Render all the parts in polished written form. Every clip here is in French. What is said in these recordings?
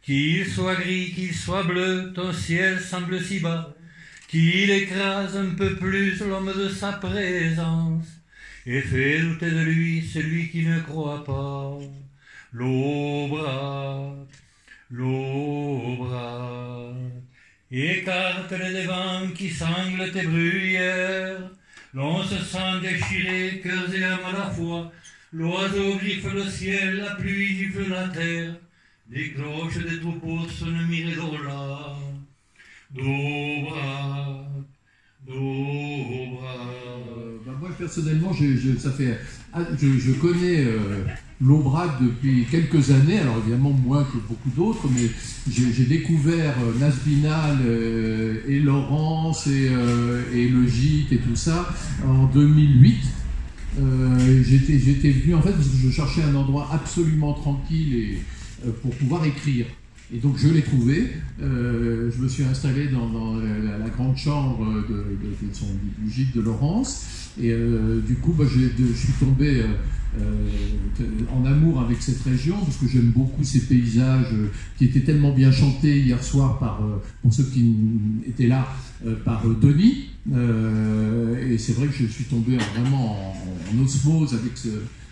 Qu'il soit gris, qu'il soit bleu, ton ciel semble si bas, qu'il écrase un peu plus l'homme de sa présence, et fait douter de lui celui qui ne croit pas. L'Aubrac, l'Aubrac, écarte les vents qui sanglent tes bruyères, l'on se sent déchiré, cœurs et âmes à la fois, l'oiseau griffe le ciel, la pluie gifle la terre, des cloches des troupeaux sonnent Miredola. D'Aubrac, d'Aubrac. Moi personnellement, je connais l'Aubrac depuis quelques années, alors évidemment moins que beaucoup d'autres, mais j'ai découvert Nasbinal et Laurence et le Gîte et tout ça en 2008. J'étais venu en fait parce que je cherchais un endroit absolument tranquille pour pouvoir écrire. Et donc je l'ai trouvé, je me suis installé dans la grande chambre du Gîte de Laurence, et du coup je suis tombé en amour avec cette région, parce que j'aime beaucoup ces paysages qui étaient tellement bien chantés hier soir pour ceux qui étaient là, par Denis, et c'est vrai que je suis tombé vraiment en osmose avec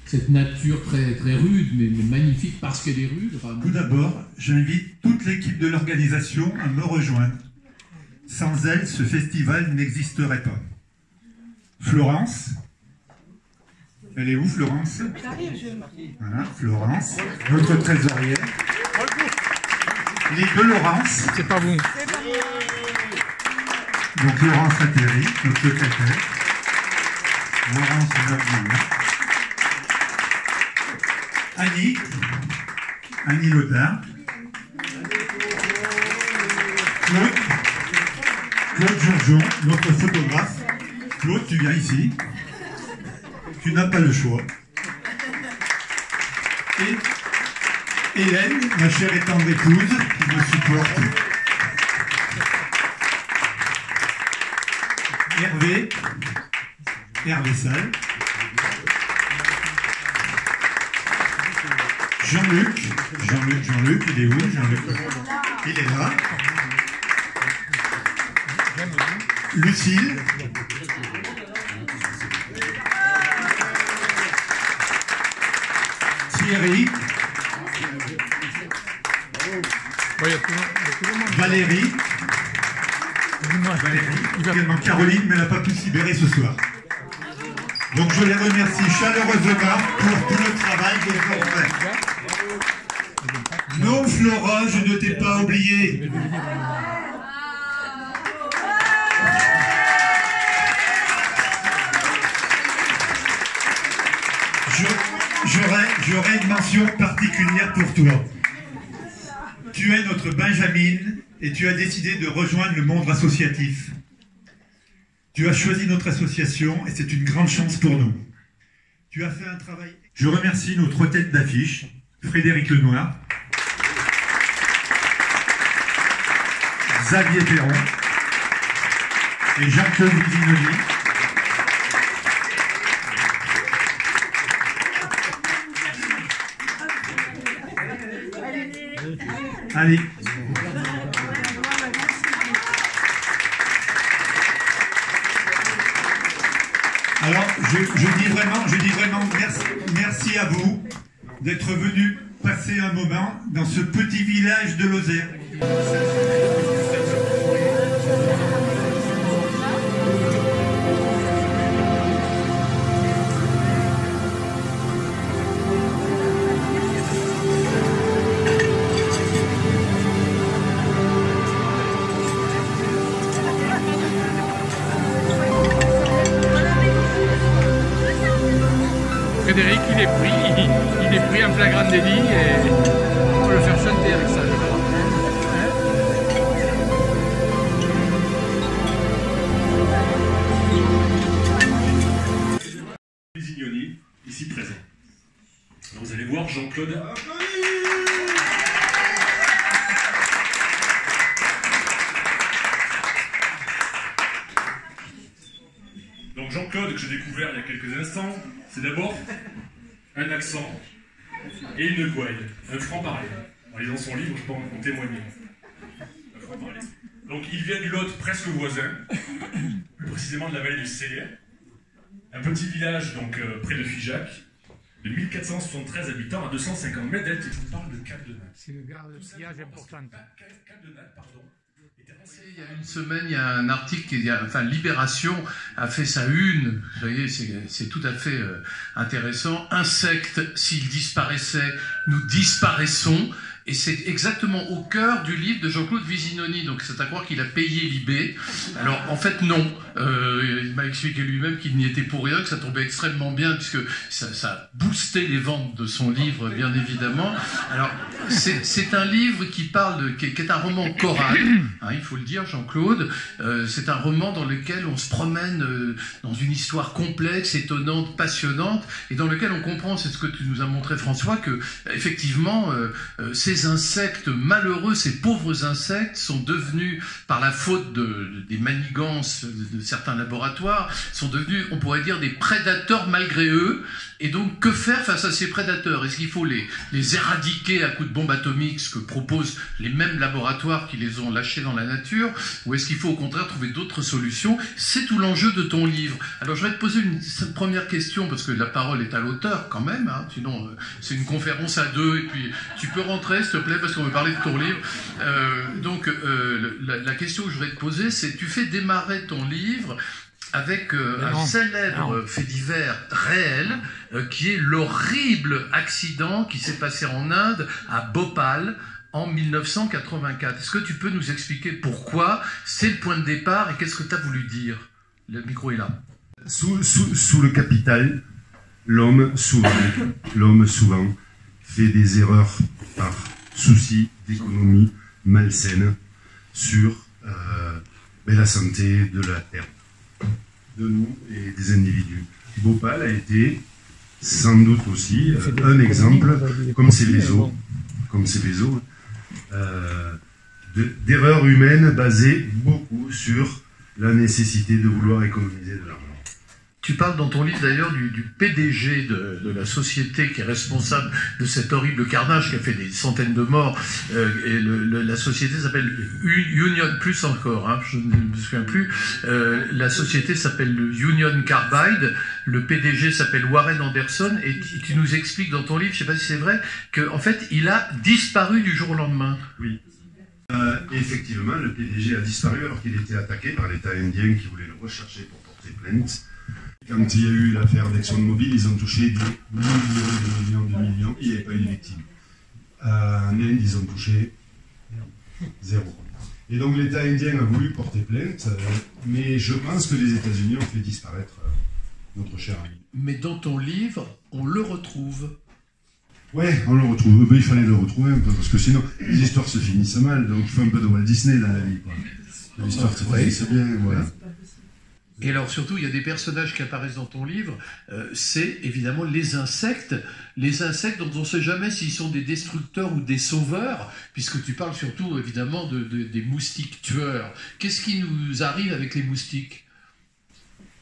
cette nature très, très rude, mais magnifique parce qu'elle est rude. Enfin, tout d'abord, j'invite toute l'équipe de l'organisation à me rejoindre. Sans elle, ce festival n'existerait pas. Florence, elle est où Florence? Voilà, Florence, notre trésorière. Les deux Laurence. C'est pas vous. Donc Laurence Atterri, notre secrétaire. Laurence Nabou. Annie Lodin, Claude Jourjon, notre photographe. Claude, tu viens ici. Tu n'as pas le choix. Et Hélène, ma chère et tendre épouse, qui me supporte. Hervé Salle. Jean-Luc, il est où Jean-Luc? Il est là. Lucille. Thierry. Valérie. Également Caroline, mais elle n'a pas pu se libérer ce soir. Donc je les remercie chaleureusement pour tout le travail qu'ils ont fait. Non, Flora, je ne t'ai pas oublié. J'aurais une mention particulière pour toi. Tu es notre Benjamin et tu as décidé de rejoindre le monde associatif. Tu as choisi notre association et c'est une grande chance pour nous. Tu as fait un travail... Je remercie notre tête d'affiche, Frédéric Lenoir, Xavier Perron et Jean-Claude Vignoli. Allez. Alors, je dis vraiment merci à vous d'être venus passer un moment dans ce petit village de Lozère. Frédéric, il est pris en flagrant délit et on va le faire chanter avec ça, je crois. Vignoli, ici présent. Alors vous allez voir Jean-Claude. Donc Jean-Claude, que j'ai découvert il y a quelques instants, c'est d'abord un accent et une gouaille, un franc-parler. En lisant son livre, je peux en témoigner. Donc il vient du Lot, presque voisin, plus précisément de la vallée du Célé, un petit village donc près de Figeac, de 1473 habitants à 250 mètres d'altitude. Je vous parle de Cap-de-Natte. C'est une gare de sillage importante. Cap-de-Natte, pardon. Il y a une semaine, il y a un article, Libération a fait sa une, vous voyez, c'est tout à fait intéressant. Insectes, s'ils disparaissaient, nous disparaissons. Et c'est exactement au cœur du livre de Jean-Claude Visinoni. Donc c'est à croire qu'il a payé Libé. Alors en fait non. Il m'a expliqué lui-même qu'il n'y était pour rien, que ça tombait extrêmement bien puisque ça a boosté les ventes de son livre, bien évidemment. Alors c'est un livre qui parle qui est un roman choral, hein, il faut le dire, Jean-Claude. C'est un roman dans lequel on se promène dans une histoire complexe, étonnante, passionnante, et dans lequel on comprend, c'est ce que tu nous as montré, François, que effectivement ces insectes malheureux, ces pauvres insectes sont devenus, par la faute des manigances de certains laboratoires, sont devenus, on pourrait dire, des prédateurs malgré eux. Et donc, que faire face à ces prédateurs? Est-ce qu'il faut les éradiquer à coups de bombes atomiques, ce que proposent les mêmes laboratoires qui les ont lâchés dans la nature, ou est-ce qu'il faut au contraire trouver d'autres solutions? C'est tout l'enjeu de ton livre. Alors, je vais te poser cette première question, parce que la parole est à l'auteur quand même, hein, sinon c'est une conférence à deux, et puis tu peux rentrer, s'il te plaît, parce qu'on veut parler de ton livre. La question que je voudrais te poser, c'est, tu fais démarrer ton livre avec un célèbre fait divers réel, qui est l'horrible accident qui s'est passé en Inde, à Bhopal, en 1984. Est-ce que tu peux nous expliquer pourquoi c'est le point de départ et qu'est-ce que tu as voulu dire? Le micro est là. Sous le capital, l'homme souvent fait des erreurs par souci d'économie malsaine sur la santé de la Terre, de nous et des individus. Bhopal a été sans doute aussi un exemple, comme c'est les eaux, d'erreurs humaines basées beaucoup sur la nécessité de vouloir économiser de l'argent. Tu parles dans ton livre d'ailleurs du PDG de la société qui est responsable de cet horrible carnage qui a fait des centaines de morts. Et la société s'appelle Union, plus encore, hein, je ne me souviens plus. La société s'appelle Union Carbide. Le PDG s'appelle Warren Anderson. Et tu nous expliques dans ton livre, je ne sais pas si c'est vrai, qu'en fait il a disparu du jour au lendemain. Oui. Effectivement, le PDG a disparu alors qu'il était attaqué par l'État indien qui voulait le rechercher pour porter plainte. Quand il y a eu l'affaire d'ExxonMobil, ils ont touché des millions, il n'y avait pas eu de victime. En Inde, ils ont touché 0. Et donc l'État indien a voulu porter plainte, mais je pense que les États-Unis ont fait disparaître notre cher ami. Mais dans ton livre, on le retrouve. Ouais, on le retrouve. Il fallait le retrouver un peu, parce que sinon, les histoires se finissent mal, donc il faut un peu de Walt Disney dans la vie. L'histoire se finisse bien, voilà. Et alors surtout, il y a des personnages qui apparaissent dans ton livre, c'est évidemment les insectes dont on ne sait jamais s'ils sont des destructeurs ou des sauveurs, puisque tu parles surtout évidemment des moustiques tueurs. Qu'est-ce qui nous arrive avec les moustiques?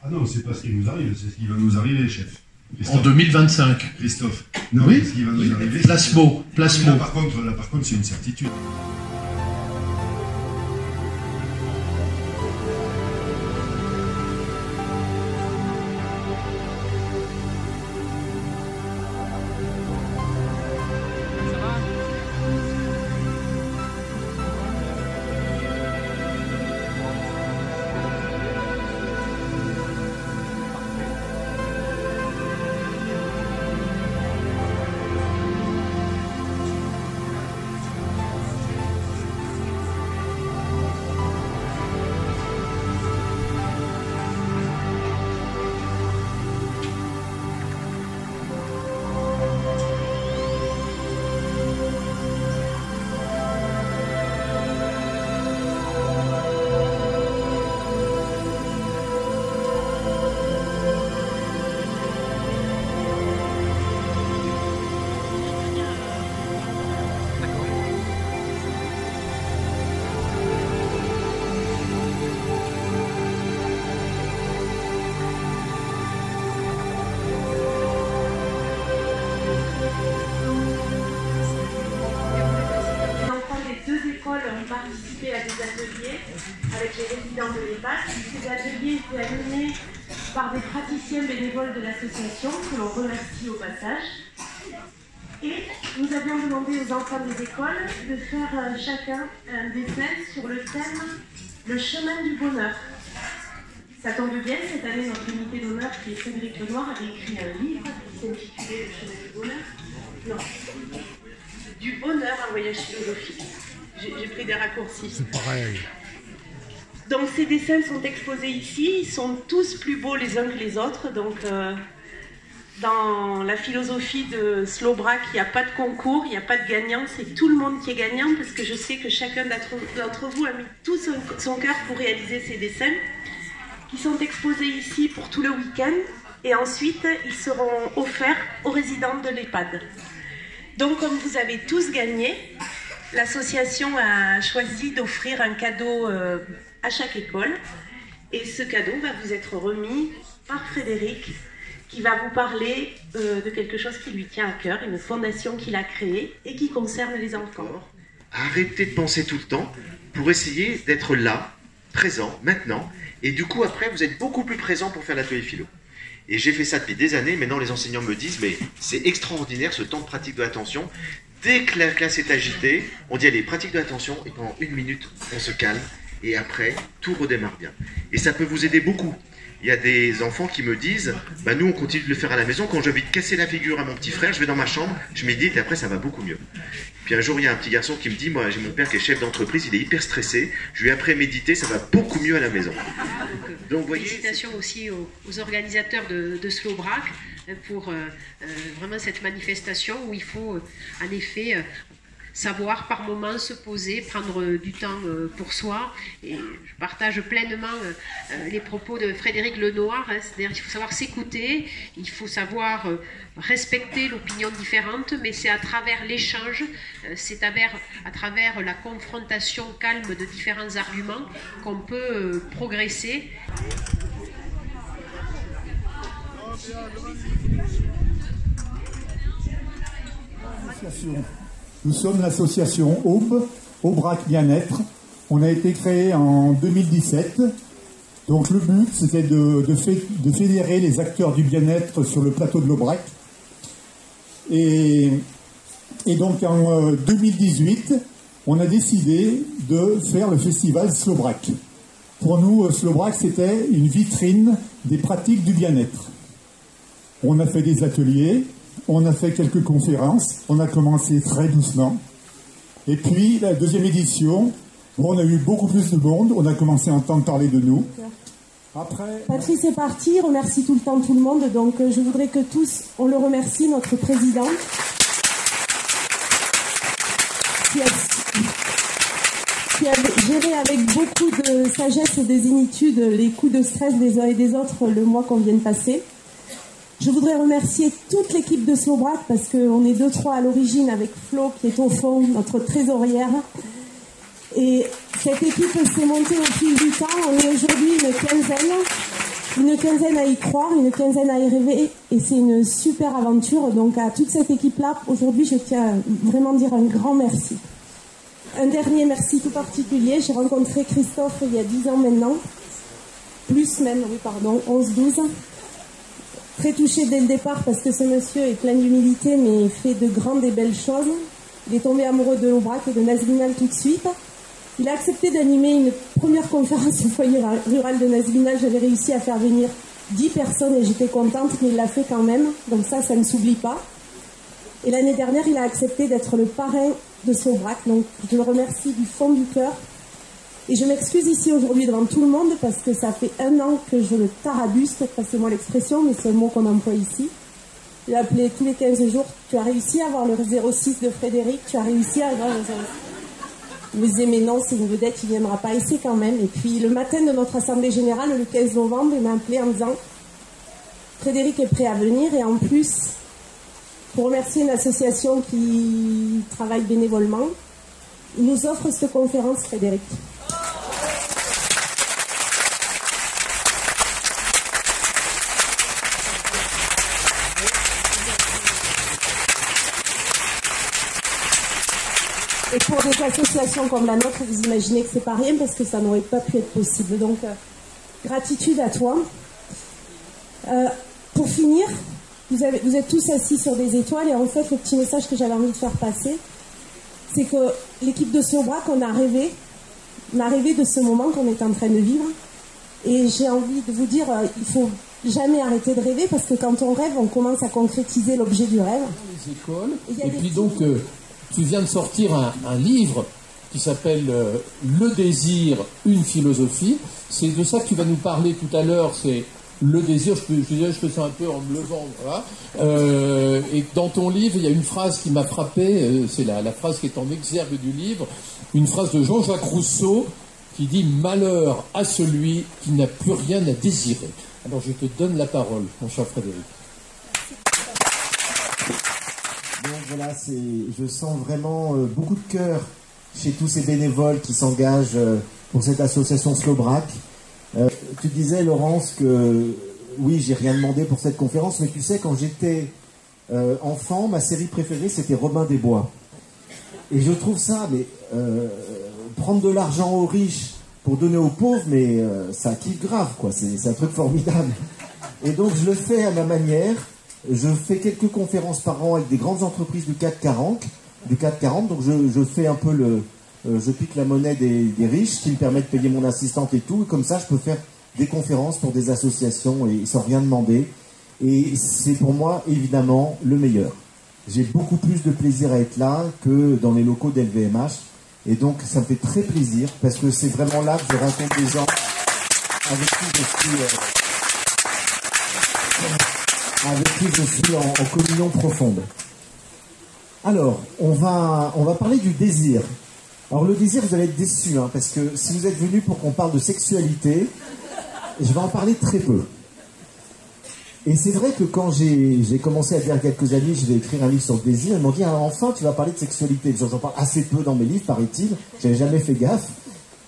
Ah non, c'est pas ce qui nous arrive, c'est ce qui va nous arriver, chef. En 2025. Christophe. Non, oui, ce qui va nous arriver. Plasmo. Là, par contre, c'est une certitude. participé à des ateliers avec les résidents de l'EHPAD. Ces ateliers étaient animés par des praticiens bénévoles de l'association, que l'on remercie au passage. Et nous avions demandé aux enfants des écoles de faire chacun un dessin sur le thème « Le chemin du bonheur ». Ça tombe bien, cette année, notre invité d'honneur, qui est Frédéric Lenoir, avait écrit un livre qui s'intitulait « Le chemin du bonheur ». Non, du bonheur, un voyage philosophique. J'ai pris des raccourcis. C'est pareil. Donc ces dessins sont exposés ici, ils sont tous plus beaux les uns que les autres. Donc dans la philosophie de Slowbrack, il n'y a pas de concours, il n'y a pas de gagnant, c'est tout le monde qui est gagnant, parce que je sais que chacun d'entre vous a mis tout son cœur pour réaliser ces dessins, qui sont exposés ici pour tout le week-end, et ensuite ils seront offerts aux résidents de l'EHPAD. Donc comme vous avez tous gagné, l'association a choisi d'offrir un cadeau à chaque école, et ce cadeau va vous être remis par Frédéric, qui va vous parler de quelque chose qui lui tient à cœur, une fondation qu'il a créée et qui concerne les enfants. Arrêtez de penser tout le temps pour essayer d'être là, présent, maintenant, et du coup après vous êtes beaucoup plus présent pour faire l'atelier philo. Et j'ai fait ça depuis des années, maintenant les enseignants me disent mais c'est extraordinaire ce temps de pratique de l'attention. Dès que la classe est agitée, on dit allez, pratique de l'attention, et pendant 1 minute on se calme, et après tout redémarre bien. Et ça peut vous aider beaucoup. Il y a des enfants qui me disent bah nous on continue de le faire à la maison, quand j'ai envie de casser la figure à mon petit frère, je vais dans ma chambre, je médite et après ça va beaucoup mieux. Puis un jour il y a un petit garçon qui me dit moi j'ai mon père qui est chef d'entreprise, il est hyper stressé, je lui ai appris à méditer, ça va beaucoup mieux à la maison. Donc vous voyez, félicitations aussi aux organisateurs de Slowbrack pour vraiment cette manifestation où il faut en effet savoir par moment se poser, prendre du temps pour soi. Et je partage pleinement les propos de Frédéric Lenoir, hein, c'est-à-dire qu'il faut savoir s'écouter, il faut savoir respecter l'opinion différente, mais c'est à travers l'échange, c'est à travers la confrontation calme de différents arguments qu'on peut progresser. Nous sommes l'association Aube, Aubrac Bien-être. On a été créé en 2017. Donc le but, c'était de fédérer les acteurs du bien-être sur le plateau de l'Aubrac. Et donc en 2018, on a décidé de faire le festival Slowbrack. Pour nous, Slowbrack, c'était une vitrine des pratiques du bien-être. On a fait des ateliers. On a fait quelques conférences, on a commencé très doucement. Et puis, la deuxième édition, on a eu beaucoup plus de monde, on a commencé à entendre parler de nous. Après... Patrice est parti, remercie tout le temps tout le monde, donc je voudrais que tous, on le remercie, notre président, qui a géré avec beaucoup de sagesse et de zénitude les coups de stress des uns et des autres le mois qu'on vient de passer. Je voudrais remercier toute l'équipe de Slowbrack parce qu'on est 2-3 à l'origine avec Flo qui est au fond, notre trésorière. Et cette équipe s'est montée au fil du temps. On est aujourd'hui une quinzaine à y croire, une quinzaine à y rêver. Et c'est une super aventure. Donc à toute cette équipe-là, aujourd'hui, je tiens à vraiment dire un grand merci. Un dernier merci tout particulier. J'ai rencontré Christophe il y a 10 ans maintenant. Plus même, oui pardon, 11-12. Très touché dès le départ parce que ce monsieur est plein d'humilité mais fait de grandes et belles choses. Il est tombé amoureux de l'Aubrac et de Nazbinal tout de suite. Il a accepté d'animer une première conférence au foyer rural de Nazbinal. J'avais réussi à faire venir 10 personnes et j'étais contente, mais il l'a fait quand même. Donc ça ne s'oublie pas. Et l'année dernière, il a accepté d'être le parrain de Slowbrack. Donc je le remercie du fond du cœur. Et je m'excuse ici aujourd'hui devant tout le monde parce que ça fait 1 an que je le tarabuste, passez-moi l'expression, mais c'est le mot qu'on emploie ici. Je l'ai appelé tous les 15 jours. Tu as réussi à avoir le 06 de Frédéric, tu as réussi à avoir le 06. Vous disiez, mais non, c'est une vedette, il ne viendra pas ici quand même. Et puis le matin de notre assemblée générale, le 15 novembre, il m'a appelé en disant Frédéric est prêt à venir et en plus, pour remercier une association qui travaille bénévolement, il nous offre cette conférence, Frédéric. Et pour des associations comme la nôtre, vous imaginez que c'est pas rien parce que ça n'aurait pas pu être possible. Donc, gratitude à toi. Pour finir, vous êtes tous assis sur des étoiles et en fait, le petit message que j'avais envie de faire passer, c'est que l'équipe de Slobrac, on a rêvé de ce moment qu'on est en train de vivre. Et j'ai envie de vous dire, il faut jamais arrêter de rêver parce que quand on rêve, on commence à concrétiser l'objet du rêve. Les écoles. Et puis donc, tu viens de sortir un livre qui s'appelle Le désir, une philosophie. C'est de ça que tu vas nous parler tout à l'heure. C'est le désir. Je fais ça un peu en me levant. Voilà. Et dans ton livre, il y a une phrase qui m'a frappé. C'est la phrase qui est en exergue du livre. Une phrase de Jean-Jacques Rousseau qui dit « Malheur à celui qui n'a plus rien à désirer ». Alors je te donne la parole, mon cher Frédéric. Donc voilà, je sens vraiment beaucoup de cœur chez tous ces bénévoles qui s'engagent pour cette association Slobrac. Tu disais, Laurence, que oui, j'ai rien demandé pour cette conférence, mais tu sais, quand j'étais enfant, ma série préférée, c'était Robin des Bois. Et je trouve ça, mais prendre de l'argent aux riches pour donner aux pauvres, mais ça kiffe grave, quoi. C'est un truc formidable. Et donc, je le fais à ma manière. Je fais quelques conférences par an avec des grandes entreprises du CAC 40. Donc, je fais un peu je pique la monnaie des riches, qui me permettent de payer mon assistante et tout. Et comme ça, je peux faire des conférences pour des associations et sans rien demander. Et c'est pour moi, évidemment, le meilleur. J'ai beaucoup plus de plaisir à être là que dans les locaux d'LVMH. Et donc, ça me fait très plaisir parce que c'est vraiment là que je rencontre des gens avec qui je suis en communion profonde. Alors, on va parler du désir. Alors, le désir, vous allez être déçus, hein, parce que si vous êtes venus pour qu'on parle de sexualité, je vais en parler très peu. Et c'est vrai que quand j'ai commencé à dire à quelques amis, je vais écrire un livre sur le désir, ils m'ont dit, ah, enfin, tu vas parler de sexualité. J'en parle assez peu dans mes livres, paraît-il. J'avais jamais fait gaffe.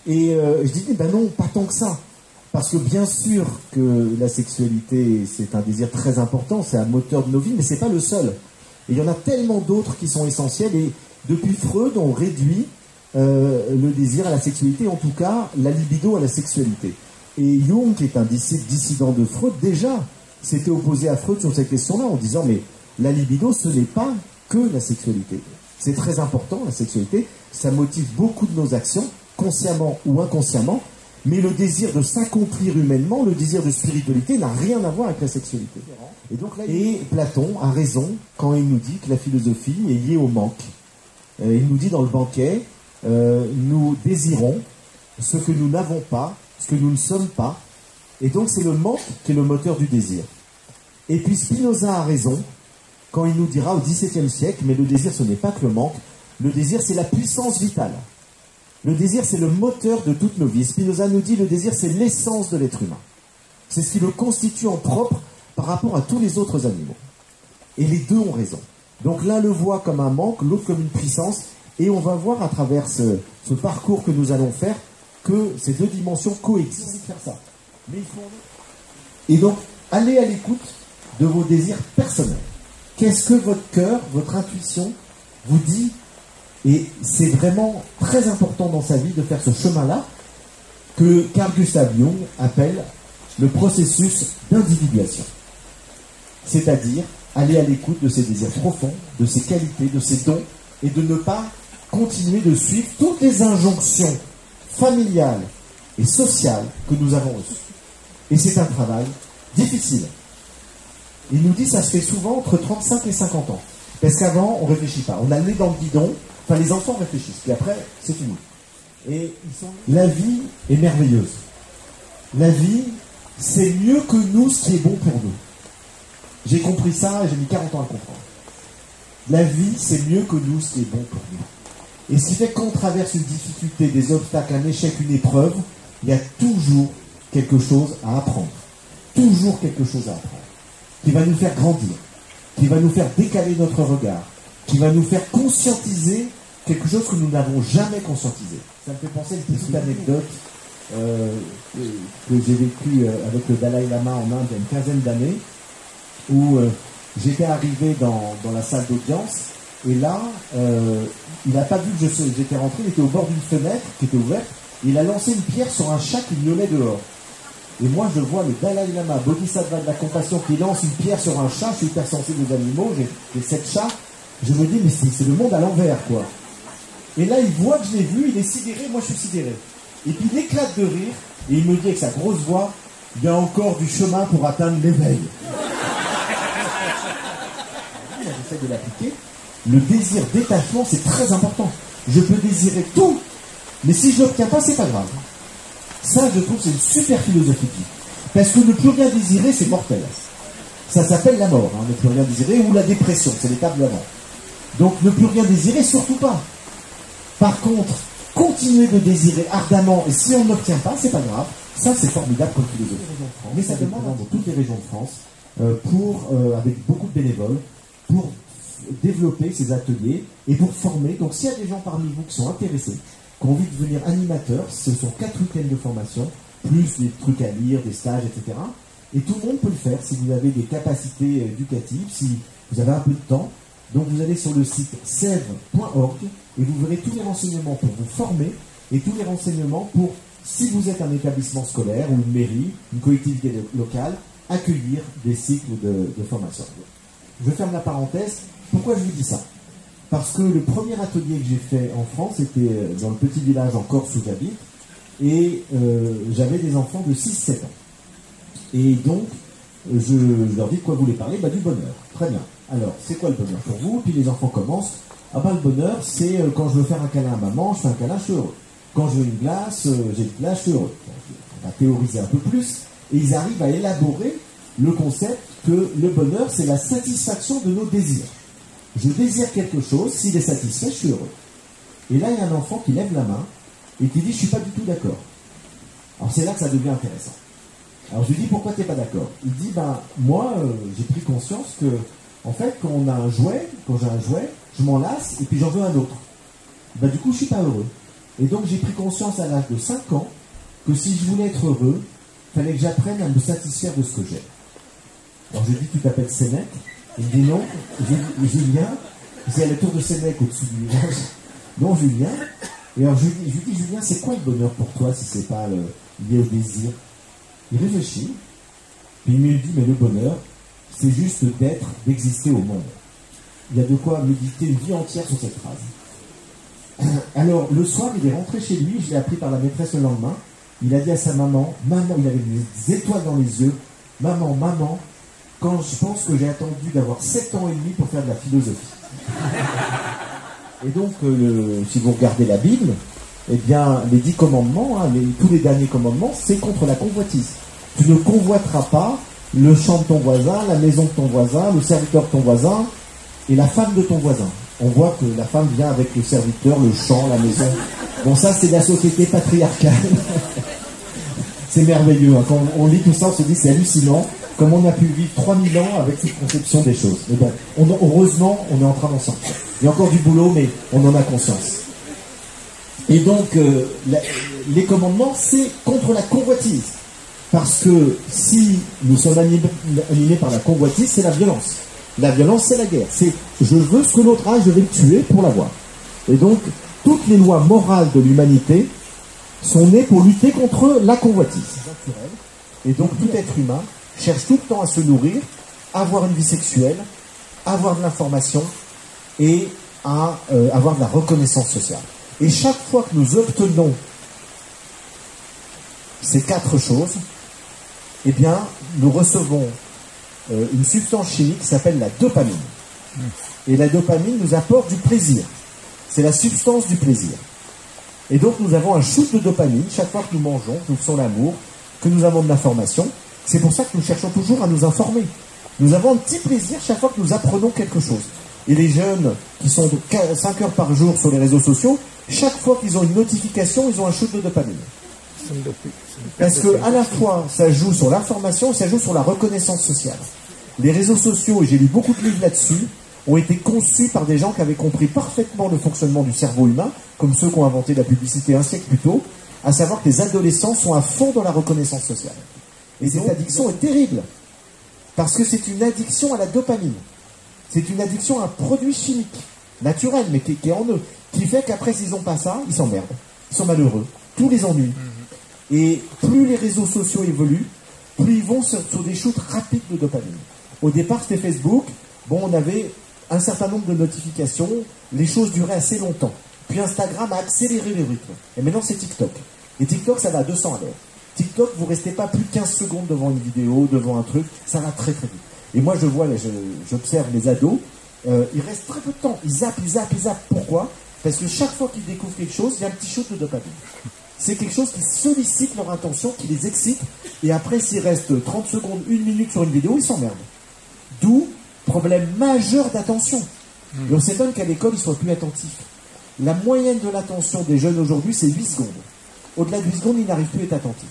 Et je dis, ben non, pas tant que ça. Parce que bien sûr que la sexualité, c'est un désir très important, c'est un moteur de nos vies, mais c'est pas le seul. Et il y en a tellement d'autres qui sont essentiels. Et depuis Freud, on réduit le désir à la sexualité, en tout cas, la libido à la sexualité. Et Jung, qui est un dissident de Freud, déjà, s'était opposé à Freud sur cette question-là en disant mais la libido ce n'est pas que la sexualité. C'est très important la sexualité, ça motive beaucoup de nos actions, consciemment ou inconsciemment, mais le désir de s'accomplir humainement, le désir de spiritualité n'a rien à voir avec la sexualité. Et donc là, Platon a raison quand il nous dit que la philosophie est liée au manque. Il nous dit dans le banquet, nous désirons ce que nous n'avons pas, ce que nous ne sommes pas. Et donc c'est le manque qui est le moteur du désir. Et puis Spinoza a raison quand il nous dira au XVIIe siècle, mais le désir ce n'est pas que le manque, le désir c'est la puissance vitale. Le désir c'est le moteur de toutes nos vies. Spinoza nous dit le désir c'est l'essence de l'être humain. C'est ce qui le constitue en propre par rapport à tous les autres animaux. Et les deux ont raison. Donc l'un le voit comme un manque, l'autre comme une puissance, et on va voir à travers ce parcours que nous allons faire que ces deux dimensions coexistent. Faire ça. Mais et donc, allez à l'écoute de vos désirs personnels. Qu'est-ce que votre cœur, votre intuition vous dit? Et c'est vraiment très important dans sa vie de faire ce chemin-là que Carl Gustav Jung appelle le processus d'individuation. C'est-à-dire aller à l'écoute de ses désirs profonds, de ses qualités, de ses dons, et de ne pas continuer de suivre toutes les injonctions familiales et sociales que nous avons reçues. Et c'est un travail difficile. Il nous dit que ça se fait souvent entre 35 et 50 ans. Parce qu'avant, on ne réfléchit pas. On a le nez dans le guidon. Enfin, les enfants réfléchissent. Puis après, c'est fini. Et la vie est merveilleuse. La vie, c'est mieux que nous ce qui est bon pour nous. J'ai compris ça et j'ai mis 40 ans à le comprendre. La vie, c'est mieux que nous ce qui est bon pour nous. Et ce qui fait qu'on traverse une difficulté, des obstacles, un échec, une épreuve, il y a toujours quelque chose à apprendre. Toujours quelque chose à apprendre. Qui va nous faire grandir. Qui va nous faire décaler notre regard. Qui va nous faire conscientiser quelque chose que nous n'avons jamais conscientisé. Ça me fait penser à une petite anecdote que j'ai vécue avec le Dalai Lama en Inde il y a une quinzaine d'années, où j'étais arrivé dans la salle d'audience Et là, il n'a pas vu que j'étais rentré, il était au bord d'une fenêtre qui était ouverte, et il a lancé une pierre sur un chat qui miaulait dehors. Et moi, je vois le Dalai Lama, Bodhisattva de la compassion, qui lance une pierre sur un chat. Je suis hypersensible aux animaux, j'ai 7 chats. Je me dis, mais c'est le monde à l'envers, quoi. Et là, il voit que je l'ai vu, il est sidéré, moi je suis sidéré. Et puis il éclate de rire, et il me dit avec sa grosse voix, il y a encore du chemin pour atteindre l'éveil. J'essaie de l'appliquer. Le désir détachement, c'est très important. Je peux désirer tout, mais si je ne l'obtiens pas, c'est pas grave. Ça, je trouve, c'est une super philosophie. Parce que ne plus rien désirer, c'est mortel. Ça s'appelle la mort, ne plus rien désirer, ou la dépression, c'est l'étape de la mort. Donc, ne plus rien désirer, surtout pas. Par contre, continuer de désirer ardemment, et si on n'obtient pas, c'est pas grave. Ça, c'est formidable comme philosophie. Mais ça demande dans toutes les régions de France, avec beaucoup de bénévoles, pour développer ces ateliers et pour former. Donc, s'il y a des gens parmi vous qui sont intéressés, qui ont envie de devenir animateurs, ce sont 4 week-ends de formation, plus des trucs à lire, des stages, etc. Et tout le monde peut le faire si vous avez des capacités éducatives, si vous avez un peu de temps. Donc vous allez sur le site sève.org et vous verrez tous les renseignements pour vous former et tous les renseignements pour, si vous êtes un établissement scolaire ou une mairie, une collectivité locale, accueillir des cycles de formation. Je ferme la parenthèse. Pourquoi je vous dis ça ? Parce que le premier atelier que j'ai fait en France était dans le petit village en Corse où j'habite, et j'avais des enfants de 6-7 ans. Et donc, je leur dis de quoi vous voulez parler ? Du bonheur. Très bien. Alors, c'est quoi le bonheur pour vous ? Puis les enfants commencent. Le bonheur, c'est quand je veux faire un câlin à maman, je fais un câlin, je suis heureux. Quand je veux une glace, j'ai une glace, je suis heureux. On va théoriser un peu plus, et ils arrivent à élaborer le concept que le bonheur, c'est la satisfaction de nos désirs. Je désire quelque chose, s'il est satisfait, je suis heureux. Et là, il y a un enfant qui lève la main et qui dit « je ne suis pas du tout d'accord ». Alors c'est là que ça devient intéressant. Alors je lui dis « pourquoi tu n'es pas d'accord ?» Il dit « moi, j'ai pris conscience que, en fait, quand j'ai un jouet, je m'en lasse et puis j'en veux un autre. Du coup, je ne suis pas heureux. Et donc j'ai pris conscience à l'âge de 5 ans que si je voulais être heureux, il fallait que j'apprenne à me satisfaire de ce que j'ai. » Alors je lui dis « tu t'appelles Sénèque ?» Il me dit non, Julien, c'est à la tour de Sénèque au-dessus du village. Non, Julien. Et alors je lui dis, Julien, c'est quoi le bonheur pour toi si c'est pas lié au désir ? Il réfléchit, puis il me dit, mais le bonheur, c'est juste d'exister au monde. Il y a de quoi méditer une vie entière sur cette phrase. Alors, le soir, il est rentré chez lui, je l'ai appris par la maîtresse le lendemain, il a dit à sa maman, il avait des étoiles dans les yeux, maman, quand je pense que j'ai attendu d'avoir 7 ans et demi pour faire de la philosophie. Et donc, si vous regardez la Bible, eh bien, les 10 commandements, tous les derniers commandements, c'est contre la convoitise. Tu ne convoiteras pas le champ de ton voisin, la maison de ton voisin, le serviteur de ton voisin et la femme de ton voisin. On voit que la femme vient avec le serviteur, le champ, la maison. Bon, ça, c'est la société patriarcale. C'est merveilleux. Quand on lit tout ça, on se dit c'est hallucinant. Comme on a pu vivre 3000 ans avec cette conception des choses. Mais bon, heureusement, on est en train d'en sortir. Il y a encore du boulot, mais on en a conscience. Et donc, les commandements, c'est contre la convoitise. Parce que si nous sommes animés par la convoitise, c'est la violence. La violence, c'est la guerre. C'est je veux ce que l'autre a, je vais le tuer pour l'avoir. Et donc, toutes les lois morales de l'humanité sont nées pour lutter contre la convoitise. Et donc, tout être humain cherche tout le temps à se nourrir, avoir une vie sexuelle, avoir de l'information et à avoir de la reconnaissance sociale. Et chaque fois que nous obtenons ces 4 choses, eh bien, nous recevons une substance chimique qui s'appelle la dopamine. Et la dopamine nous apporte du plaisir. C'est la substance du plaisir. Et donc, nous avons un shoot de dopamine chaque fois que nous mangeons, que nous faisons l'amour, que nous avons de l'information. C'est pour ça que nous cherchons toujours à nous informer. Nous avons un petit plaisir chaque fois que nous apprenons quelque chose. Et les jeunes qui sont 5 heures par jour sur les réseaux sociaux, chaque fois qu'ils ont une notification, ils ont un shoot de dopamine. Parce que à la fois, ça joue sur l'information et ça joue sur la reconnaissance sociale. Les réseaux sociaux, et j'ai lu beaucoup de livres là-dessus, ont été conçus par des gens qui avaient compris parfaitement le fonctionnement du cerveau humain, comme ceux qui ont inventé la publicité un siècle plus tôt, à savoir que les adolescents sont à fond dans la reconnaissance sociale. Et cette addiction est terrible, parce que c'est une addiction à la dopamine. C'est une addiction à un produit chimique. naturelle, mais qui est en eux, qui fait qu'après, s'ils n'ont pas ça, ils s'emmerdent, ils sont malheureux, tous les ennuis. Et plus les réseaux sociaux évoluent, plus ils vont sur des shoots rapides de dopamine. Au départ, c'était Facebook, bon, on avait un certain nombre de notifications, les choses duraient assez longtemps. Puis Instagram a accéléré les rythmes. Et maintenant, c'est TikTok. Et TikTok, ça va à 200 à l'heure. TikTok, vous restez pas plus de 15 secondes devant une vidéo, devant un truc, ça va très très vite. Et moi, je vois, j'observe les ados, ils restent très peu de temps, ils zappent. Pourquoi? Parce que chaque fois qu'ils découvrent quelque chose, il y a un petit shoot de dopamine. C'est quelque chose qui sollicite leur attention, qui les excite, et après, s'ils restent 30 secondes, 1 minute sur une vidéo, ils s'emmerdent. D'où problème majeur d'attention. Et on s'étonne qu'à l'école, ils soient plus attentifs. La moyenne de l'attention des jeunes aujourd'hui, c'est 8 secondes. Au-delà de 8 secondes, ils n'arrivent plus à être attentifs.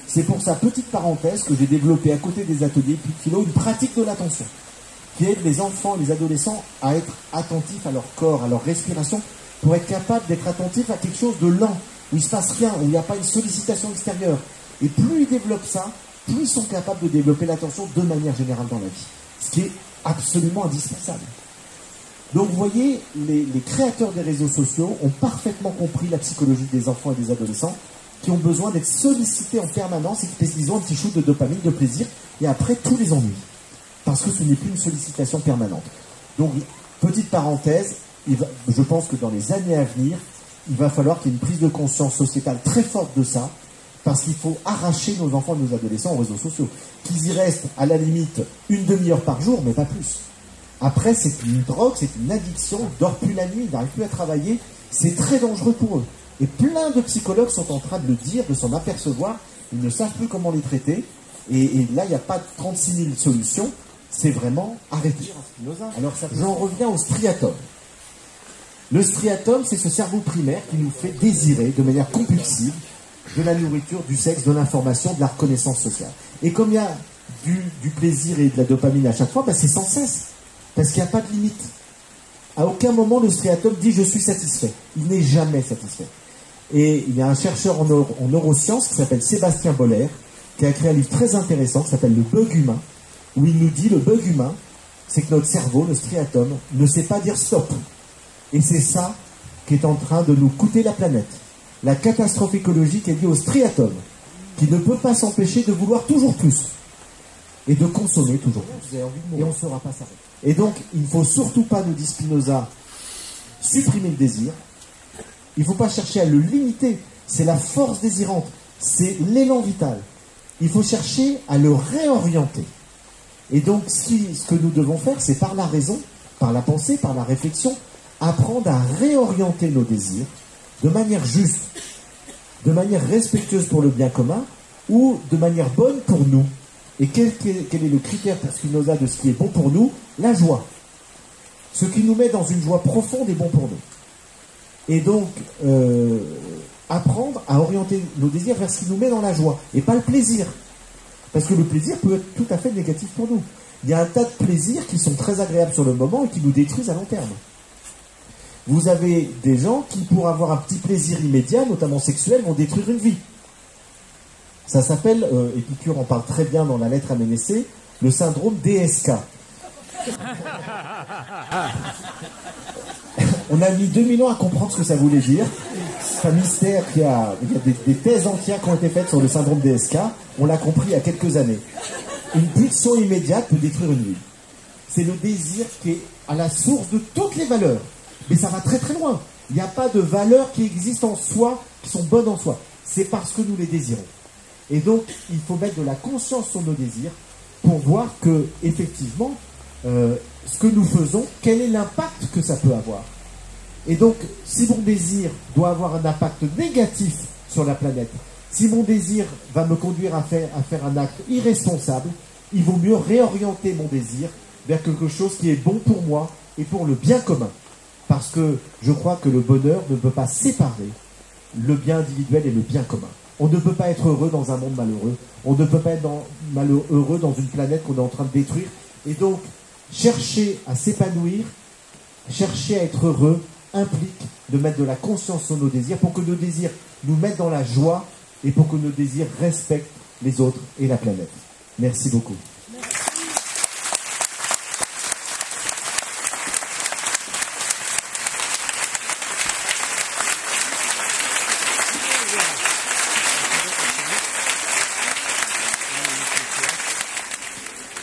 C'est pour sa petite parenthèse que j'ai développé à côté des ateliers Philo une pratique de l'attention qui aide les enfants et les adolescents à être attentifs à leur corps, à leur respiration, pour être capables d'être attentifs à quelque chose de lent, où il ne se passe rien, où il n'y a pas une sollicitation extérieure. Et plus ils développent ça, plus ils sont capables de développer l'attention de manière générale dans la vie. Ce qui est absolument indispensable. Donc vous voyez, les créateurs des réseaux sociaux ont parfaitement compris la psychologie des enfants et des adolescents qui ont besoin d'être sollicités en permanence et qu'ils ont un petit shoot de dopamine, de plaisir, et après tous les ennuis. Parce que ce n'est plus une sollicitation permanente. Donc, petite parenthèse, je pense que dans les années à venir, il va falloir qu'il y ait une prise de conscience sociétale très forte de ça, parce qu'il faut arracher nos enfants et nos adolescents aux réseaux sociaux. Qu'ils y restent à la limite une demi-heure par jour, mais pas plus. Après, c'est une drogue, c'est une addiction, ils ne dorment plus la nuit, ils n'arrivent plus à travailler, c'est très dangereux pour eux. Et plein de psychologues sont en train de le dire, de s'en apercevoir, ils ne savent plus comment les traiter, et là, il n'y a pas de 36 000 solutions, c'est vraiment arrêter. Alors, j'en reviens au striatum. Le striatum, c'est ce cerveau primaire qui nous fait désirer de manière compulsive de la nourriture, du sexe, de l'information, de la reconnaissance sociale. Et comme il y a du plaisir et de la dopamine à chaque fois, ben c'est sans cesse, parce qu'il n'y a pas de limite. À aucun moment, le striatum dit « je suis satisfait ». Il n'est jamais satisfait. Et il y a un chercheur en neurosciences qui s'appelle Sébastien Boller, qui a écrit un livre très intéressant qui s'appelle « Le bug humain », où il nous dit le bug humain, c'est que notre cerveau, le striatum, ne sait pas dire stop. Et c'est ça qui est en train de nous coûter la planète. La catastrophe écologique est liée au striatum, qui ne peut pas s'empêcher de vouloir toujours plus et de consommer toujours plus. Et on ne saura pas s'arrêter. Et donc, il ne faut surtout pas, nous dit Spinoza, supprimer le désir. Il ne faut pas chercher à le limiter. C'est la force désirante. C'est l'élan vital. Il faut chercher à le réorienter. Et donc, ce que nous devons faire, c'est par la raison, par la pensée, par la réflexion, apprendre à réorienter nos désirs de manière juste, de manière respectueuse pour le bien commun, ou de manière bonne pour nous. Et quel est le critère pour Spinoza de ce qui est bon pour nous? La joie. Ce qui nous met dans une joie profonde est bon pour nous. Et donc, apprendre à orienter nos désirs vers ce qui nous met dans la joie, et pas le plaisir. Parce que le plaisir peut être tout à fait négatif pour nous. Il y a un tas de plaisirs qui sont très agréables sur le moment et qui nous détruisent à long terme. Vous avez des gens qui, pour avoir un petit plaisir immédiat, notamment sexuel, vont détruire une vie. Ça s'appelle, Épicure en parle très bien dans la lettre à Ménécée, le syndrome DSK. On a mis 2000 ans à comprendre ce que ça voulait dire. C'est un mystère il y a des thèses entières qui ont été faites sur le syndrome DSK. On l'a compris il y a quelques années. Une pulsion immédiate peut détruire une vie. C'est le désir qui est à la source de toutes les valeurs. Mais ça va très très loin. Il n'y a pas de valeurs qui existent en soi, qui sont bonnes en soi. C'est parce que nous les désirons. Et donc, il faut mettre de la conscience sur nos désirs pour voir que, effectivement, ce que nous faisons, quel est l'impact que ça peut avoir. Et donc, si mon désir doit avoir un impact négatif sur la planète, si mon désir va me conduire à faire un acte irresponsable, il vaut mieux réorienter mon désir vers quelque chose qui est bon pour moi et pour le bien commun. Parce que je crois que le bonheur ne peut pas séparer le bien individuel et le bien commun. On ne peut pas être heureux dans un monde malheureux. On ne peut pas être heureux dans une planète qu'on est en train de détruire. Et donc, chercher à s'épanouir, chercher à être heureux, implique de mettre de la conscience sur nos désirs pour que nos désirs nous mettent dans la joie et pour que nos désirs respectent les autres et la planète. Merci beaucoup.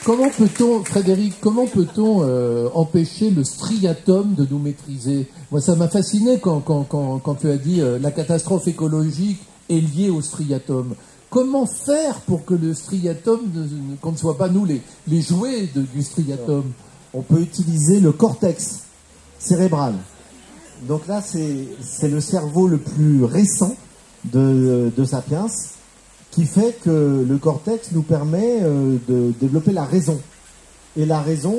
comment peut-on, Frédéric, empêcher le striatum de nous maîtriser? Moi, ça m'a fasciné quand tu as dit la catastrophe écologique est liée au striatum. Comment faire pour que le striatum, qu'on ne soit pas nous les jouets du striatum? On peut utiliser le cortex cérébral. Donc là, c'est le cerveau le plus récent de Sapiens, qui fait que le cortex nous permet de développer la raison. Et la raison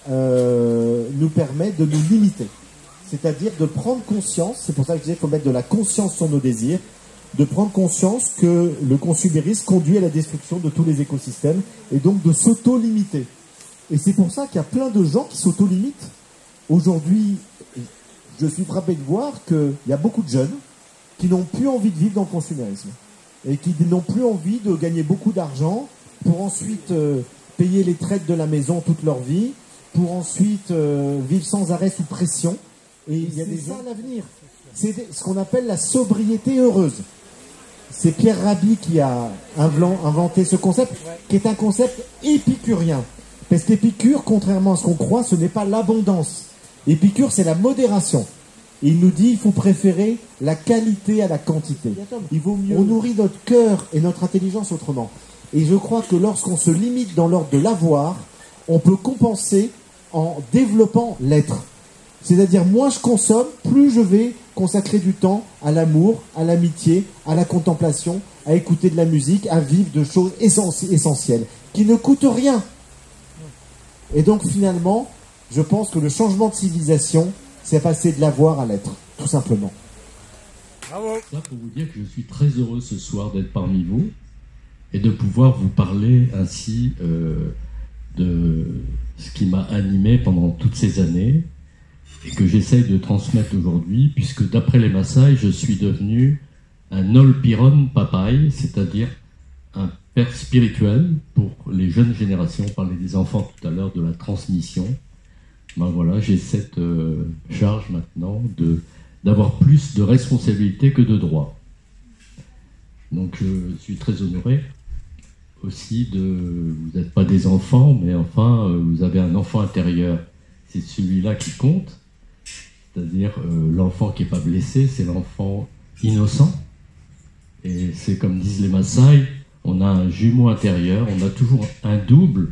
nous permet de nous limiter. C'est-à-dire de prendre conscience, c'est pour ça que je disais qu'il faut mettre de la conscience sur nos désirs, de prendre conscience que le consumérisme conduit à la destruction de tous les écosystèmes, et donc de s'auto-limiter. Et c'est pour ça qu'il y a plein de gens qui s'auto-limitent. Aujourd'hui, je suis frappé de voir qu'il y a beaucoup de jeunes qui n'ont plus envie de vivre dans le consumérisme et qui n'ont plus envie de gagner beaucoup d'argent pour ensuite payer les traites de la maison toute leur vie, pour ensuite vivre sans arrêt sous pression. Et il y a des gens à l'avenir. C'est ce qu'on appelle la sobriété heureuse. C'est Pierre Rabhi qui a inventé ce concept, qui est un concept épicurien. Parce qu'Épicure, contrairement à ce qu'on croit, ce n'est pas l'abondance. Épicure, c'est la modération. Et il nous dit, il faut préférer la qualité à la quantité. Il vaut mieux. On nourrit notre cœur et notre intelligence autrement. Et je crois que lorsqu'on se limite dans l'ordre de l'avoir, on peut compenser en développant l'être. C'est-à-dire, moins je consomme, plus je vais consacrer du temps à l'amour, à l'amitié, à la contemplation, à écouter de la musique, à vivre de choses essentielles, qui ne coûtent rien. Et donc, finalement, je pense que le changement de civilisation, c'est passer de l'avoir à l'être, tout simplement. Bravo. Ça pour vous dire que je suis très heureux ce soir d'être parmi vous et de pouvoir vous parler ainsi de ce qui m'a animé pendant toutes ces années et que j'essaye de transmettre aujourd'hui, puisque d'après les Maasai, je suis devenu un Olpiron Papai, c'est-à-dire un père spirituel pour les jeunes générations. On parlait des enfants tout à l'heure, de la transmission. Ben voilà, j'ai cette charge maintenant d'avoir plus de responsabilités que de droits. Donc je suis très honoré aussi vous n'êtes pas des enfants, mais enfin vous avez un enfant intérieur. C'est celui-là qui compte, c'est-à-dire l'enfant qui n'est pas blessé, c'est l'enfant innocent. Et c'est comme disent les Maasai, on a un jumeau intérieur, on a toujours un double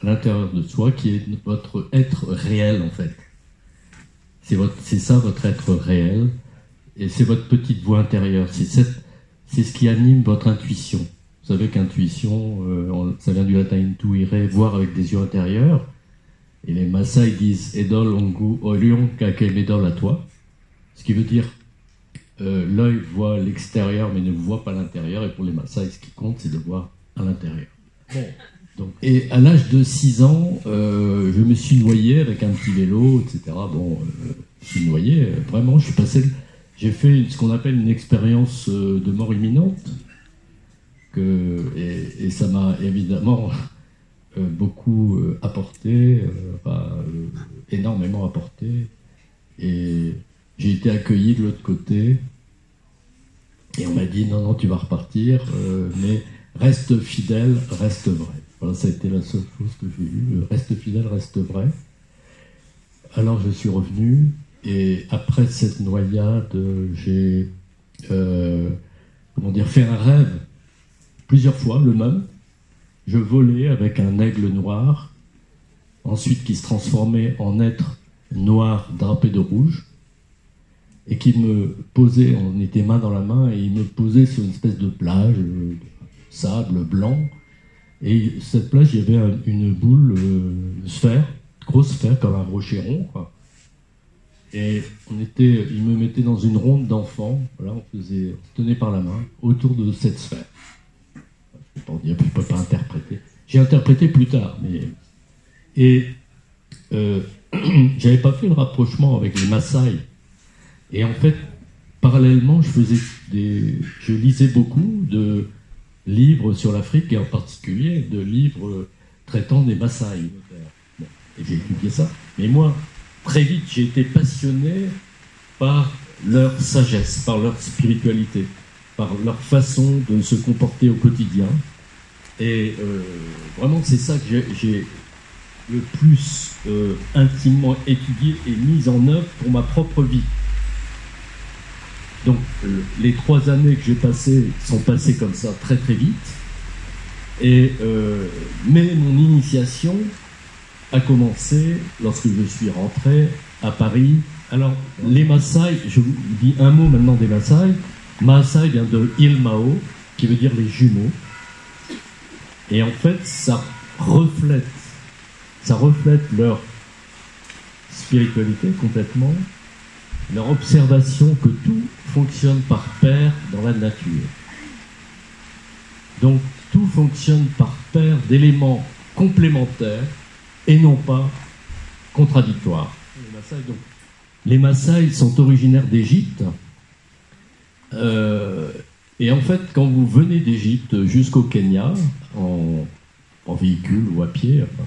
à l'intérieur de soi qui est votre être réel en fait. C'est ça votre être réel, et c'est votre petite voix intérieure, c'est ce qui anime votre intuition. Vous savez qu'intuition, ça vient du latin intuire, voir avec des yeux intérieurs, et les Maasai disent Edol ongu olion kakem edol à toi, ce qui veut dire l'œil voit l'extérieur mais ne voit pas l'intérieur, et pour les Maasai ce qui compte c'est de voir à l'intérieur. Bon. Donc, et à l'âge de 6 ans, je me suis noyé avec un petit vélo, etc. Bon, je suis noyé, vraiment, j'ai fait ce qu'on appelle une expérience de mort imminente, et ça m'a évidemment beaucoup apporté, énormément apporté, et j'ai été accueilli de l'autre côté, et on m'a dit non, tu vas repartir, mais reste fidèle, reste vrai. Voilà, ça a été la seule chose que j'ai eue. Reste fidèle, reste vrai. Alors je suis revenu, et après cette noyade, j'ai fait un rêve plusieurs fois, le même. Je volais avec un aigle noir, ensuite qui se transformait en être noir drapé de rouge, et qui me posait, on était main dans la main, et il me posait sur une espèce de plage, sable blanc. Et cette plage, il y avait une boule, une sphère, grosse sphère, comme un rocher rond, quoi. Et il me mettait dans une ronde d'enfants, voilà, on se tenait par la main, autour de cette sphère. Je ne peux pas interpréter. J'ai interprété plus tard, mais... Et j'avais pas fait le rapprochement avec les Maasai. Et en fait, parallèlement, je lisais beaucoup de livres sur l'Afrique, et en particulier de livres traitant des Maasai. Bon, et j'ai étudié ça. Mais moi, très vite, j'ai été passionné par leur sagesse, par leur spiritualité, par leur façon de se comporter au quotidien. Et vraiment, c'est ça que j'ai le plus intimement étudié et mis en œuvre pour ma propre vie. Donc, les 3 années que j'ai passées sont passées comme ça très très vite. Mais mon initiation a commencé lorsque je suis rentré à Paris. Alors, les Maasai, je vous dis un mot maintenant des Maasai. Maasai vient de Ilmao, qui veut dire les jumeaux. Et en fait, ça reflète leur spiritualité complètement, leur observation que tout fonctionne par paire dans la nature. Donc, tout fonctionne par paire d'éléments complémentaires et non pas contradictoires. Les Maasai sont originaires d'Égypte. Et en fait, quand vous venez d'Égypte jusqu'au Kenya, en véhicule ou à pied, enfin,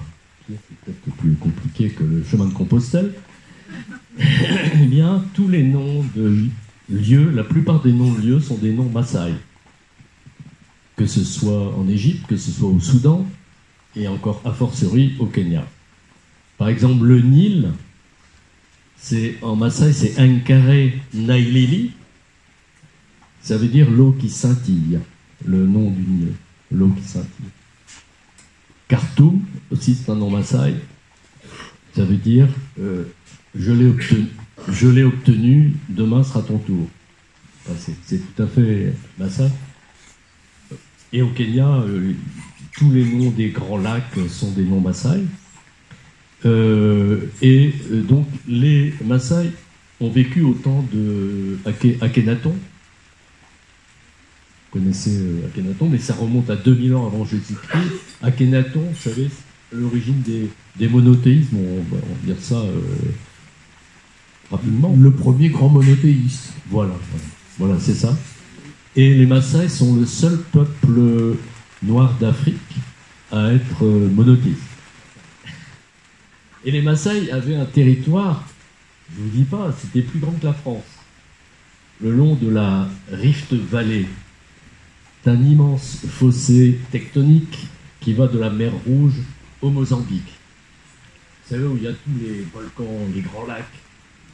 c'est peut-être plus compliqué que le chemin de Compostelle, eh bien, tous les noms de lieux, la plupart des noms de lieux sont des noms Maasai. Que ce soit en Égypte, que ce soit au Soudan, et encore a fortiori au Kenya. Par exemple, le Nil, en Maasai, c'est Ankare Nailili. Ça veut dire l'eau qui scintille, le nom du Nil, l'eau qui scintille. Khartoum, aussi c'est un nom Maasai, ça veut dire je l'ai obtenu, demain sera ton tour. Enfin, c'est tout à fait Maasai. Et au Kenya, tous les noms des grands lacs sont des noms Maasai. Donc les Maasai ont vécu au temps de Akhenaton. Vous connaissez Akhenaton, mais ça remonte à 2000 ans avant Jésus-Christ. Akhenaton, vous savez, l'origine des monothéismes, on va dire ça rapidement. Le premier grand monothéiste. Voilà, c'est ça. Et les Maasai sont le seul peuple noir d'Afrique à être monothéiste. Et les Maasai avaient un territoire, je ne vous dis pas, c'était plus grand que la France, le long de la Rift Valley. C'est un immense fossé tectonique qui va de la mer Rouge au Mozambique. Vous savez où il y a tous les volcans, les grands lacs,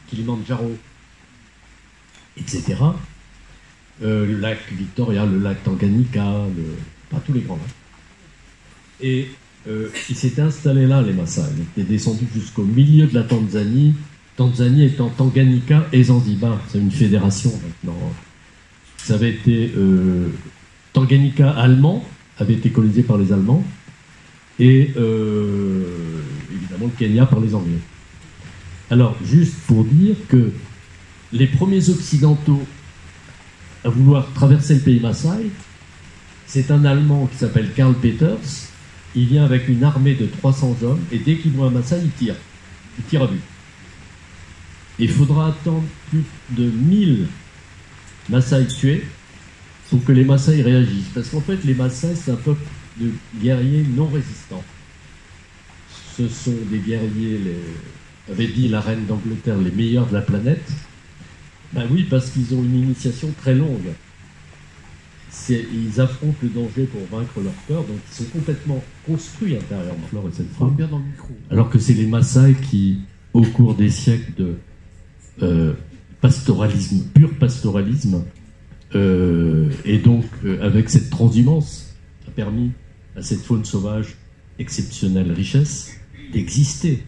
Kilimanjaro, etc. Le lac Victoria, le lac Tanganyika, pas tous les grands lacs. Et ils s'étaient installés là, les Maasai. Ils étaient descendus jusqu'au milieu de la Tanzanie. Tanzanie étant Tanganyika et Zanzibar. C'est une fédération maintenant. Ça avait été... Tanganyika allemand avait été colonisé par les Allemands et évidemment le Kenya par les Anglais. Alors, juste pour dire que les premiers Occidentaux à vouloir traverser le pays Maasai, c'est un Allemand qui s'appelle Karl Peters. Il vient avec une armée de 300 hommes et dès qu'il voit un Maasai, il tire. Il tire à vue. Il faudra attendre plus de 1000 Maasai tués pour que les Maasai réagissent. Parce qu'en fait, les Maasai, c'est un peuple de guerriers non résistants. Ce sont des guerriers, avait dit la reine d'Angleterre, les meilleurs de la planète. Ben oui, parce qu'ils ont une initiation très longue. Ils affrontent le danger pour vaincre leur peur, donc ils sont complètement construits intérieurement. Bien dans le micro. Alors que c'est les Maasai qui, au cours des siècles de pastoralisme, pur pastoralisme, et donc avec cette transhumance, a permis à cette faune sauvage exceptionnelle richesse d'exister.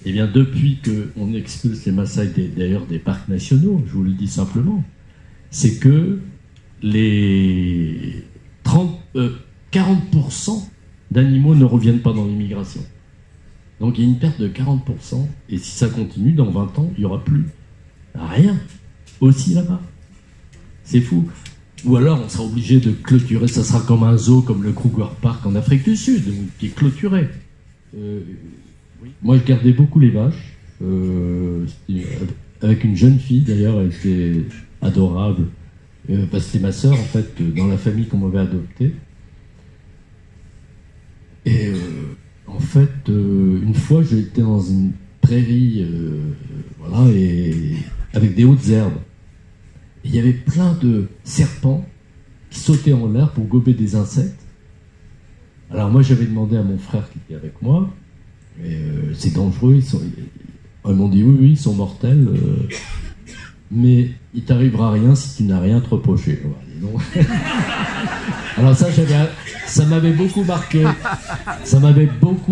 Et bien depuis qu'on expulse les Maasai d'ailleurs des parcs nationaux, je vous le dis simplement, c'est que les 40% d'animaux ne reviennent pas dans l'immigration. Donc il y a une perte de 40%, et si ça continue, dans 20 ans, il n'y aura plus rien aussi là-bas. C'est fou. Ou alors on sera obligé de clôturer, ça sera comme un zoo, comme le Kruger Park en Afrique du Sud, qui est clôturé. Moi je gardais beaucoup les vaches, avec une jeune fille d'ailleurs, elle était adorable, parce que c'était ma sœur en fait, dans la famille qu'on m'avait adoptée. Et en fait, une fois j'étais dans une prairie, voilà, et avec des hautes herbes. Et il y avait plein de serpents qui sautaient en l'air pour gober des insectes. Alors moi j'avais demandé à mon frère qui était avec moi, c'est dangereux, ils m'ont dit oui, ils sont mortels, mais il t'arrivera rien si tu n'as rien à te reprocher. Alors ça m'avait beaucoup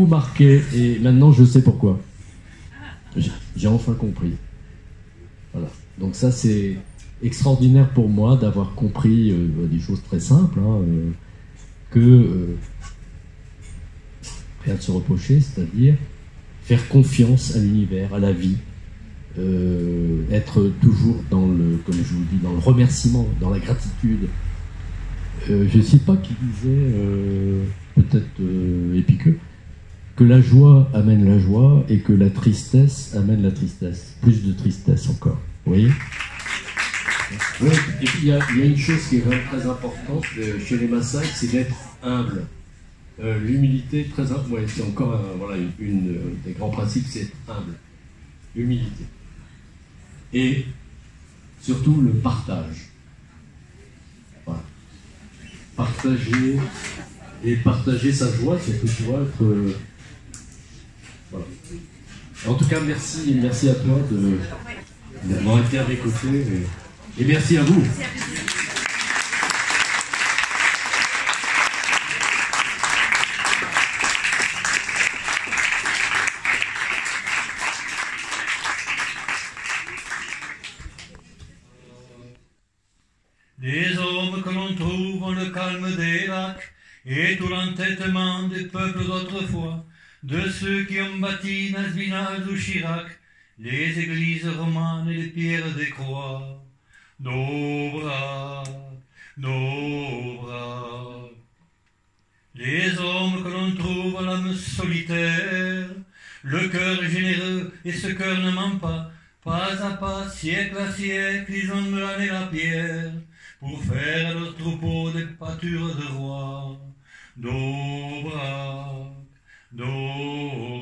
marqué, et maintenant je sais pourquoi. J'ai enfin compris. Voilà. Donc ça c'est extraordinaire pour moi d'avoir compris des choses très simples, que rien de se reprocher, c'est-à-dire faire confiance à l'univers, à la vie, être toujours dans le, comme je vous dis, dans le remerciement, dans la gratitude. Je ne sais pas qui disait, peut-être Épicure, que la joie amène la joie et que la tristesse amène la tristesse. Plus de tristesse encore. Vous voyez ? Oui. Et puis il y a une chose qui est vraiment très importante chez les Maasai, c'est d'être humble. L'humilité, très humble, ouais, c'est encore une des grands principes, c'est être humble. L'humilité. Et surtout le partage. Voilà. Partager sa joie, c'est que tu vois être. Voilà. En tout cas, merci à toi d'avoir été à mes côtés et merci à vous. Des hommes que l'on trouve ont le calme des lacs et tout l'entêtement des peuples d'autrefois, de ceux qui ont bâti Nasbinaz ou Chirac, les églises romanes et les pierres des croix. Dobrak, Dobrak. Les hommes que l'on trouve à l'âme solitaire, le cœur généreux et ce cœur ne ment pas, à pas, siècle à siècle, ils ont mené la pierre, pour faire à leur troupeau des pâtures de rois. Dobrak, Dobrak.